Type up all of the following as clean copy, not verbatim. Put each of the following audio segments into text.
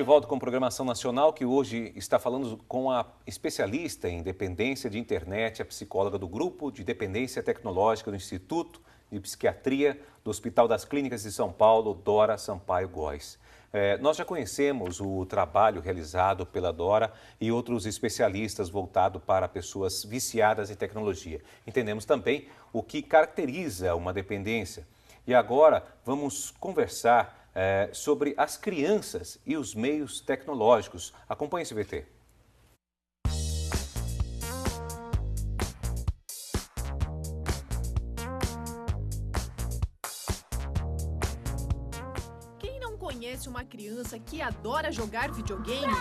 de volta com programação nacional, que hoje está falando com a especialista em dependência de internet, a psicóloga do Grupo de Dependência Tecnológica do Instituto de Psiquiatria do Hospital das Clínicas de São Paulo, Dora Sampaio Góes. Nós já conhecemos o trabalho realizado pela Dora e outros especialistas voltado para pessoas viciadas em tecnologia. Entendemos também o que caracteriza uma dependência. E agora vamos conversar sobre as crianças e os meios tecnológicos. Acompanhe esse VT. Quem não conhece uma criança que adora jogar videogame?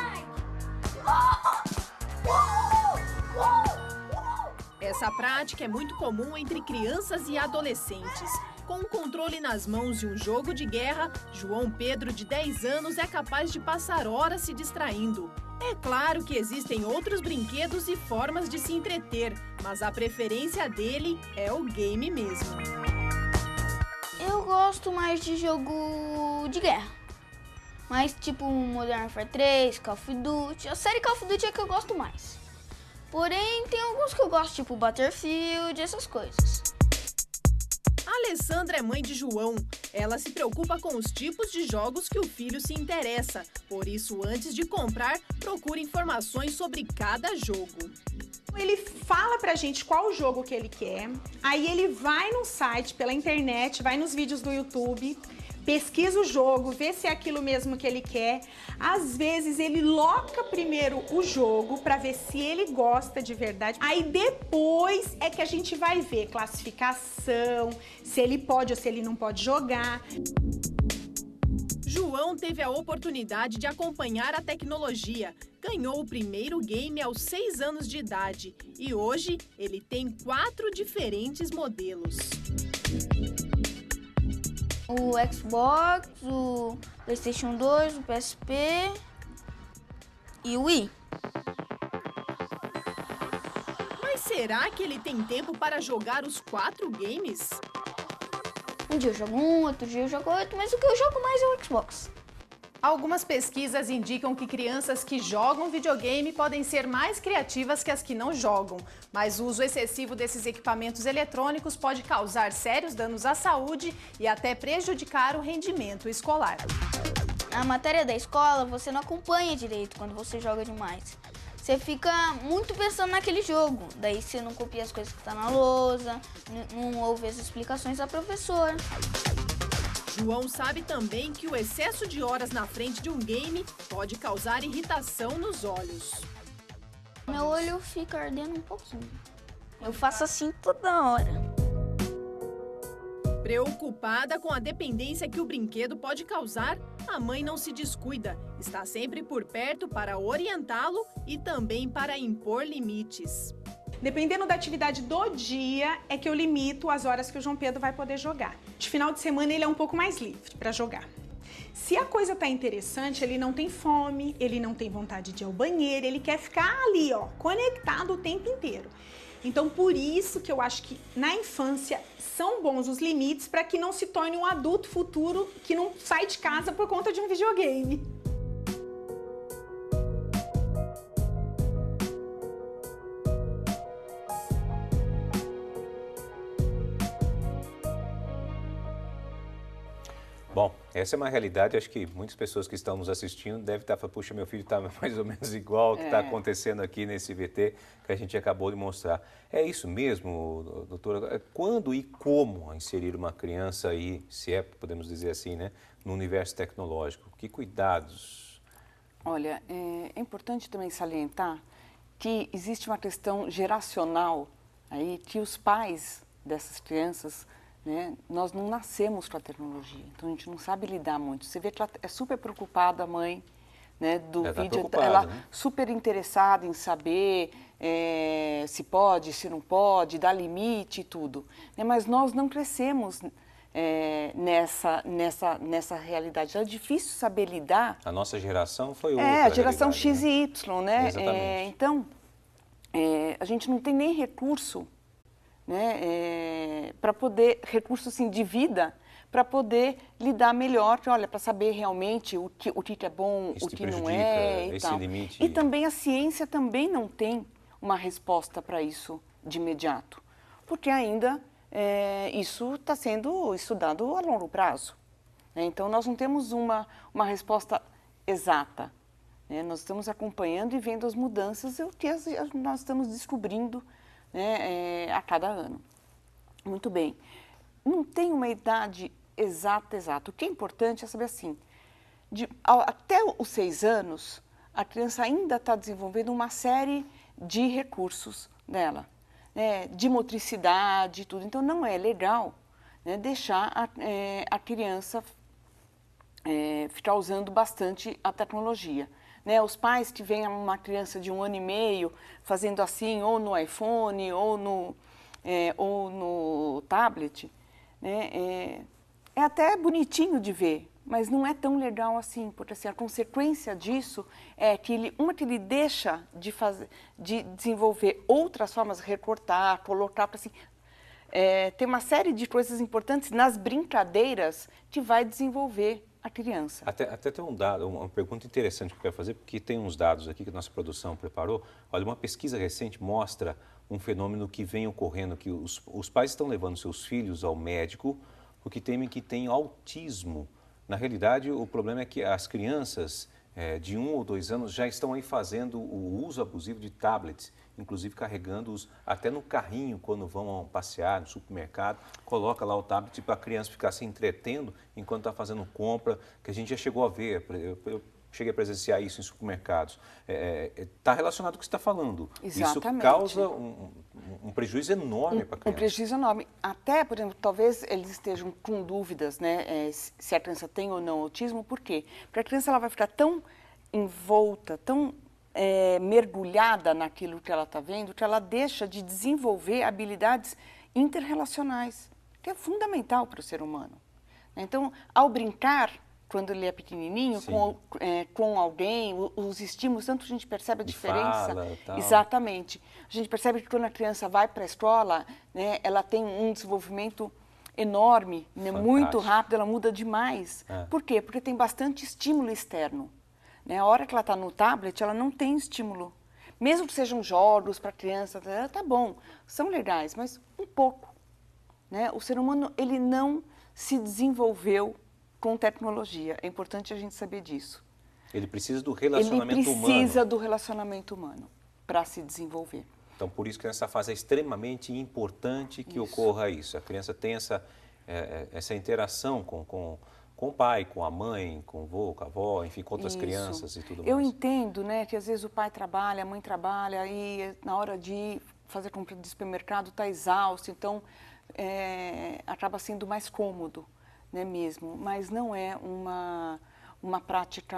Essa prática é muito comum entre crianças e adolescentes. Com o controle nas mãos e um jogo de guerra, João Pedro, de 10 anos, é capaz de passar horas se distraindo. É claro que existem outros brinquedos e formas de se entreter, mas a preferência dele é o game mesmo. Eu gosto mais de jogo de guerra. Mas tipo Modern Warfare 3, Call of Duty. A série Call of Duty é que eu gosto mais. Porém, tem alguns que eu gosto, tipo Battlefield, essas coisas. A Alessandra é mãe de João. Ela se preocupa com os tipos de jogos que o filho se interessa. Por isso, antes de comprar, procura informações sobre cada jogo. Ele fala pra gente qual jogo que ele quer, aí ele vai no site, pela internet, vai nos vídeos do YouTube, pesquisa o jogo, vê se é aquilo mesmo que ele quer. Às vezes ele loca primeiro o jogo para ver se ele gosta de verdade. Aí depois é que a gente vai ver classificação, se ele pode ou se ele não pode jogar. João teve a oportunidade de acompanhar a tecnologia. Ganhou o primeiro game aos 6 anos de idade e hoje ele tem 4 diferentes modelos. O Xbox, o PlayStation 2, o PSP e o Wii. Mas será que ele tem tempo para jogar os 4 games? Um dia eu jogo um, outro dia eu jogo outro, mas o que eu jogo mais é o Xbox. Algumas pesquisas indicam que crianças que jogam videogame podem ser mais criativas que as que não jogam, mas o uso excessivo desses equipamentos eletrônicos pode causar sérios danos à saúde e até prejudicar o rendimento escolar. Na matéria da escola, você não acompanha direito quando você joga demais. Você fica muito pensando naquele jogo, daí você não copia as coisas que estão na lousa, não ouve as explicações da professora. João sabe também que o excesso de horas na frente de um game pode causar irritação nos olhos. Meu olho fica ardendo um pouquinho. Eu faço assim toda hora. Preocupada com a dependência que o brinquedo pode causar, a mãe não se descuida. Está sempre por perto para orientá-lo e também para impor limites. Dependendo da atividade do dia, é que eu limito as horas que o João Pedro vai poder jogar. De final de semana, ele é um pouco mais livre para jogar. Se a coisa tá interessante, ele não tem fome, ele não tem vontade de ir ao banheiro, ele quer ficar ali, ó, conectado o tempo inteiro. Então, por isso que eu acho que na infância são bons os limites para que não se torne um adulto futuro que não sai de casa por conta de um videogame. Bom, essa é uma realidade, acho que muitas pessoas que estão nos assistindo devem estar falando, puxa, meu filho está mais ou menos igual ao que está acontecendo aqui nesse VT que a gente acabou de mostrar. É isso mesmo, doutora? Quando e como inserir uma criança aí, se é, podemos dizer assim, né, no universo tecnológico? Que cuidados? Olha, é importante também salientar que existe uma questão geracional aí, que os pais dessas crianças, né, nós não nascemos com a tecnologia, então a gente não sabe lidar muito. Você vê que ela é super preocupada, a mãe, né, do vídeo, ela né? Super interessada em saber se pode, se não pode, dar limite e tudo. Né, mas nós não crescemos nessa realidade. É difícil saber lidar. A nossa geração foi outra. A geração X né? e Y, né? Exatamente. Então, a gente não tem nem recurso, né, para poder, recurso assim, de vida, para poder lidar melhor, olha, para saber realmente o que é bom, Isso o te que não prejudica, é e esse tal. limite. E também a ciência também não tem uma resposta para isso de imediato, porque ainda isso está sendo estudado a longo prazo. Né? Então, nós não temos uma resposta exata. Né? Nós estamos acompanhando e vendo as mudanças e o que nós estamos descobrindo, né, a cada ano. Muito bem. Não tem uma idade exata. O que é importante é saber assim, até os 6 anos, a criança ainda está desenvolvendo uma série de recursos dela, né, de motricidade e tudo. Então, não é legal, né, deixar a criança ficar usando bastante a tecnologia. Né, os pais que veem uma criança de 1 ano e meio fazendo assim, ou no iPhone, ou no tablet, né, é até bonitinho de ver, mas não é tão legal assim, porque assim, a consequência disso é que ele deixa de desenvolver outras formas, recortar, colocar, assim, tem uma série de coisas importantes nas brincadeiras que vai desenvolver a criança. Até tem um dado, uma pergunta interessante que eu quero fazer, porque tem uns dados aqui que a nossa produção preparou. Olha, uma pesquisa recente mostra um fenômeno que vem ocorrendo, que os pais estão levando seus filhos ao médico porque temem que tenham autismo. Na realidade, o problema é que as crianças de 1 ou 2 anos já estão aí fazendo o uso abusivo de tablets, inclusive carregando-os até no carrinho quando vão passear no supermercado, coloca lá o tablet para a criança ficar se entretendo enquanto está fazendo compra, que a gente já chegou a ver, eu cheguei a presenciar isso em supermercados. Está relacionado com o que você está falando. Exatamente. Isso causa um prejuízo enorme para a criança. Um prejuízo enorme. Até, por exemplo, talvez eles estejam com dúvidas, né, se a criança tem ou não autismo. Por quê? Porque a criança ela vai ficar tão envolta, tão mergulhada naquilo que ela está vendo, que ela deixa de desenvolver habilidades interrelacionais, que é fundamental para o ser humano. Então, ao brincar, quando ele é pequenininho, com alguém, os estímulos, tanto a gente percebe a diferença. Fala, tal. Exatamente. A gente percebe que quando a criança vai para a escola, né, ela tem um desenvolvimento enorme, né, muito rápido, ela muda demais. Por quê? Porque tem bastante estímulo externo. Né? A hora que ela está no tablet, ela não tem estímulo. Mesmo que sejam jogos para a criança, tá bom, são legais, mas um pouco. Né? O ser humano, ele não se desenvolveu com tecnologia. É importante a gente saber disso. Ele precisa do relacionamento humano. Ele precisa do relacionamento humano para se desenvolver. Então, por isso que nessa fase é extremamente importante que ocorra isso. A criança tem essa interação com o pai, com a mãe, com o vô, com a avó, enfim, com outras crianças e tudo mais. Eu entendo, né, que às vezes o pai trabalha, a mãe trabalha e na hora de fazer compra de supermercado está exausto, então acaba sendo mais cômodo. Né, mesmo, mas não é uma prática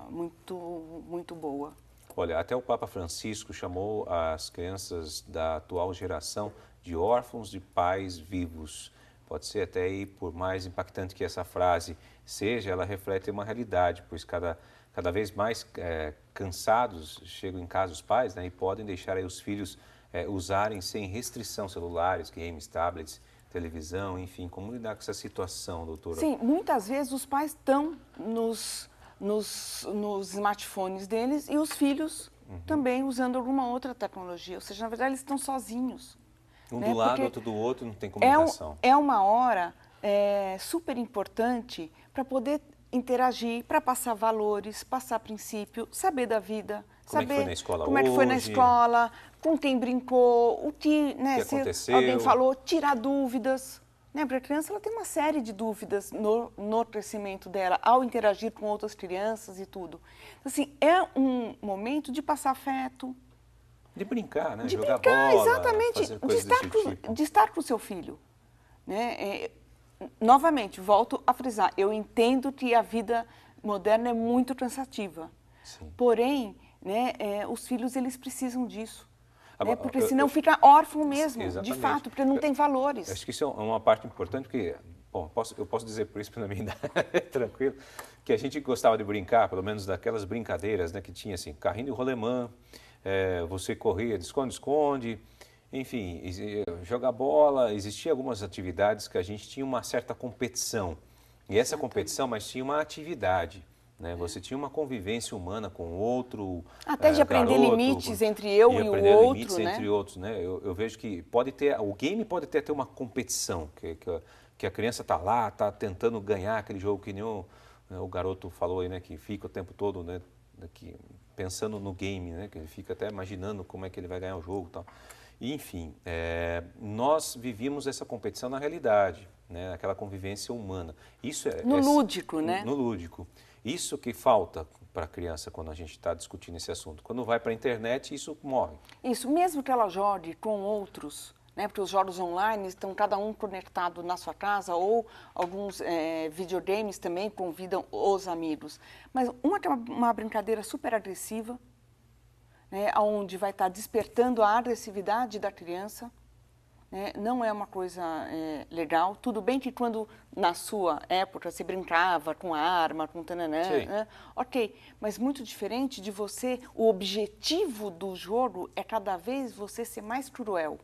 muito boa. Olha, até o Papa Francisco chamou as crianças da atual geração de órfãos de pais vivos. Pode ser até aí, por mais impactante que essa frase seja, ela reflete uma realidade, pois cada vez mais cansados chegam em casa os pais, né, e podem deixar aí os filhos usarem sem restrição celulares, games, tablets, televisão, enfim. Como lidar com essa situação, doutora? Sim, muitas vezes os pais estão nos smartphones deles e os filhos também usando alguma outra tecnologia. Ou seja, na verdade, eles estão sozinhos. Um do lado, outro do outro, não tem comunicação. É uma hora super importante para poder interagir, para passar valores, passar princípio, saber da vida, saber como é que foi na escola, com quem brincou, o que, né, se aconteceu. Alguém falou, tirar dúvidas. Né? Porque a criança ela tem uma série de dúvidas no crescimento dela, ao interagir com outras crianças e tudo. Então, assim, é um momento de passar afeto. De brincar, né? De jogar brincar, bola, exatamente, de estar com o seu filho. Né? Novamente, volto a frisar, eu entendo que a vida moderna é muito cansativa. Sim. Porém, né, os filhos eles precisam disso. Agora, porque senão fica órfão mesmo, de fato, porque não tem valores. Acho que isso é uma parte importante, porque, bom, eu posso dizer por isso, pela minha idade, tranquilo, que a gente gostava de brincar, pelo menos daquelas brincadeiras, né, que tinha assim, carrinho de rolemã, você corria de esconde-esconde, enfim, jogar bola, existia algumas atividades que a gente tinha uma certa competição. E essa competição, mas tinha uma atividade, né? Você tinha uma convivência humana com o outro, até de aprender garoto, limites entre eu e o aprender outro, limites né? entre outros, né? Eu vejo que pode ter, o game pode ter uma competição, que a criança está lá, está tentando ganhar aquele jogo que nem o garoto falou aí, né? Que fica o tempo todo, né? Pensando no game, né? Que ele fica até imaginando como é que ele vai ganhar o jogo e tal. E, enfim, nós vivíamos essa competição na realidade, né? Aquela convivência humana. Isso no lúdico, né? No lúdico. Isso que falta para a criança quando a gente está discutindo esse assunto. Quando vai para a internet, isso morre. Isso, mesmo que ela jogue com outros, né? Porque os jogos online estão cada um conectado na sua casa, ou alguns videogames também convidam os amigos. Mas que é uma brincadeira super agressiva, né? Onde vai estar despertando a agressividade da criança, né? Não é uma coisa legal. Tudo bem que quando, na sua época, você brincava com arma, com tananã, né? Ok, mas muito diferente de você, o objetivo do jogo é cada vez você ser mais cruel,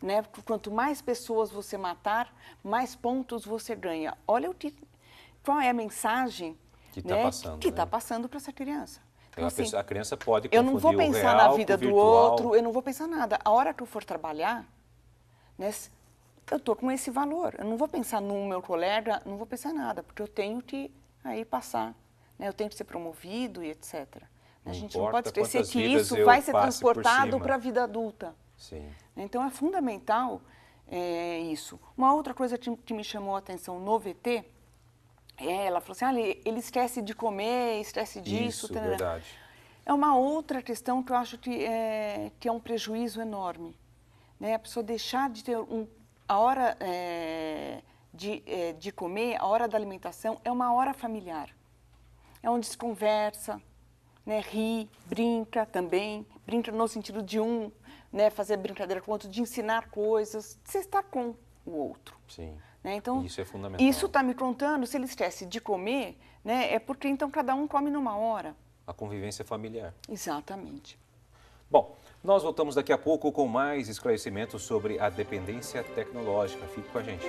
né? Quanto mais pessoas você matar, mais pontos você ganha. Olha qual é a mensagem que está passando, que está passando para essa criança. Então, assim, a criança pode eu não vou pensar na vida do outro, eu não vou pensar nada. A hora que eu for trabalhar, né, eu estou com esse valor. Eu não vou pensar no meu colega, não vou pensar nada, porque eu tenho que aí passar, né? Eu tenho que ser promovido e etc. A gente não pode esquecer que isso vai ser transportado para a vida adulta. Sim. Então é fundamental isso. Uma outra coisa que me chamou a atenção no VT, ela falou assim, ele esquece de comer, esquece disso. Isso, verdade. É uma outra questão que eu acho que é um prejuízo enorme. Né? A pessoa deixar de ter a hora de comer, a hora da alimentação, é uma hora familiar. É onde se conversa, né? Ri, brinca também, brinca no sentido de né, fazer brincadeira com o outro, de ensinar coisas, de você estar com o outro. Sim. Né? Então, isso é fundamental. Isso está me contando, se ele esquece de comer, né, é porque então cada um come numa hora. A convivência familiar. Exatamente. Bom, nós voltamos daqui a pouco com mais esclarecimentos sobre a dependência tecnológica. Fique com a gente.